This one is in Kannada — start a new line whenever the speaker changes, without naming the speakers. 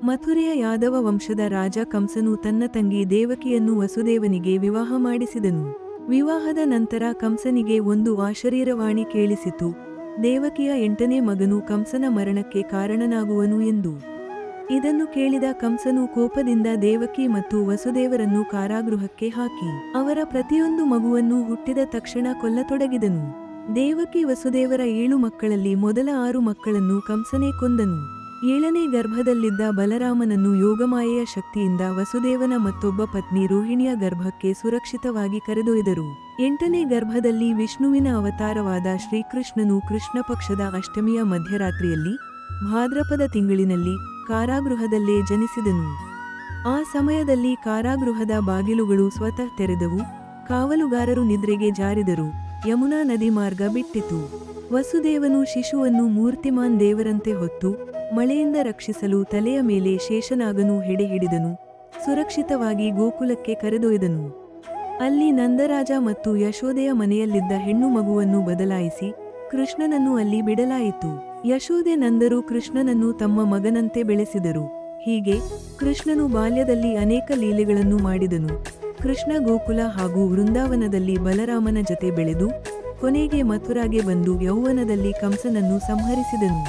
ಮಥುರೆಯ ಯಾದವ ವಂಶದ ರಾಜ ಕಂಸನು ತನ್ನ ತಂಗಿ ದೇವಕಿಯನ್ನು ವಸುದೇವನಿಗೆ ವಿವಾಹ ಮಾಡಿಸಿದನು. ವಿವಾಹದ ನಂತರ ಕಂಸನಿಗೆ ಒಂದು ಅಶರೀರವಾಣಿ ಕೇಳಿಸಿತು, ದೇವಕಿಯ 8ನೇ ಮಗನು ಕಂಸನ ಮರಣಕ್ಕೆ ಕಾರಣನಾಗುವನು ಎಂದು. ಇದನ್ನು ಕೇಳಿದ ಕಂಸನು ಕೋಪದಿಂದ ದೇವಕಿ ಮತ್ತು ವಸುದೇವರನ್ನು ಕಾರಾಗೃಹಕ್ಕೆ ಹಾಕಿ ಅವರ ಪ್ರತಿಯೊಂದು ಮಗುವನ್ನು ಹುಟ್ಟಿದ ತಕ್ಷಣ ಕೊಲ್ಲತೊಡಗಿದನು. ದೇವಕಿ ವಸುದೇವರ 7 ಮಕ್ಕಳಲ್ಲಿ ಮೊದಲ 6 ಮಕ್ಕಳನ್ನು ಕಂಸನೇ ಕೊಂದನು. 7ನೇ ಗರ್ಭದಲ್ಲಿದ್ದ ಬಲರಾಮನನ್ನು ಯೋಗಮಾಯೆಯ ಶಕ್ತಿಯಿಂದ ವಸುದೇವನ ಮತ್ತೊಬ್ಬ ಪತ್ನಿ ರೋಹಿಣಿಯ ಗರ್ಭಕ್ಕೆ ಸುರಕ್ಷಿತವಾಗಿ ಕರೆದೊಯ್ದರು. 8ನೇ ಗರ್ಭದಲ್ಲಿ ವಿಷ್ಣುವಿನ ಅವತಾರವಾದ ಶ್ರೀಕೃಷ್ಣನು ಕೃಷ್ಣ ಪಕ್ಷದ ಅಷ್ಟಮಿಯ ಮಧ್ಯರಾತ್ರಿಯಲ್ಲಿ ಭಾದ್ರಪದ ತಿಂಗಳಿನಲ್ಲಿ ಕಾರಾಗೃಹದಲ್ಲೇ ಜನಿಸಿದನು. ಆ ಸಮಯದಲ್ಲಿ ಕಾರಾಗೃಹದ ಬಾಗಿಲುಗಳು ಸ್ವತಃ ತೆರೆದವು, ಕಾವಲುಗಾರರು ನಿದ್ರೆಗೆ ಜಾರಿದರು, ಯಮುನಾ ನದಿ ಮಾರ್ಗ ಬಿಟ್ಟಿತು. ವಸುದೇವನು ಶಿಶುವನ್ನು ಮೂರ್ತಿಮಾನ್ ದೇವರಂತೆ ಹೊತ್ತು ಮಳೆಯಿಂದ ರಕ್ಷಿಸಲು ತಲೆಯ ಮೇಲೆ ಶೇಷನಾಗನು ಹೆಡೆ ಹಿಡಿದನು, ಸುರಕ್ಷಿತವಾಗಿ ಗೋಕುಲಕ್ಕೆ ಕರೆದೊಯ್ದನು. ಅಲ್ಲಿ ನಂದರಾಜ ಮತ್ತು ಯಶೋದೆಯ ಮನೆಯಲ್ಲಿದ್ದ ಹೆಣ್ಣು ಮಗುವನ್ನು ಬದಲಾಯಿಸಿ ಕೃಷ್ಣನನ್ನು ಅಲ್ಲಿ ಬಿಡಲಾಯಿತು. ಯಶೋದೆ ನಂದರು ಕೃಷ್ಣನನ್ನು ತಮ್ಮ ಮಗನಂತೆ ಬೆಳೆಸಿದರು. ಹೀಗೆ ಕೃಷ್ಣನು ಬಾಲ್ಯದಲ್ಲಿ ಅನೇಕ ಲೀಲೆಗಳನ್ನು ಮಾಡಿದನು. ಕೃಷ್ಣ ಗೋಕುಲ ಹಾಗೂ ವೃಂದಾವನದಲ್ಲಿ ಬಲರಾಮನ ಜತೆ ಬೆಳೆದು ಕೊನೆಗೆ ಮಥುರಾಗೆ ಬಂದು ಯೌವನದಲ್ಲಿ ಕಂಸನನ್ನು ಸಂಹರಿಸಿದನು.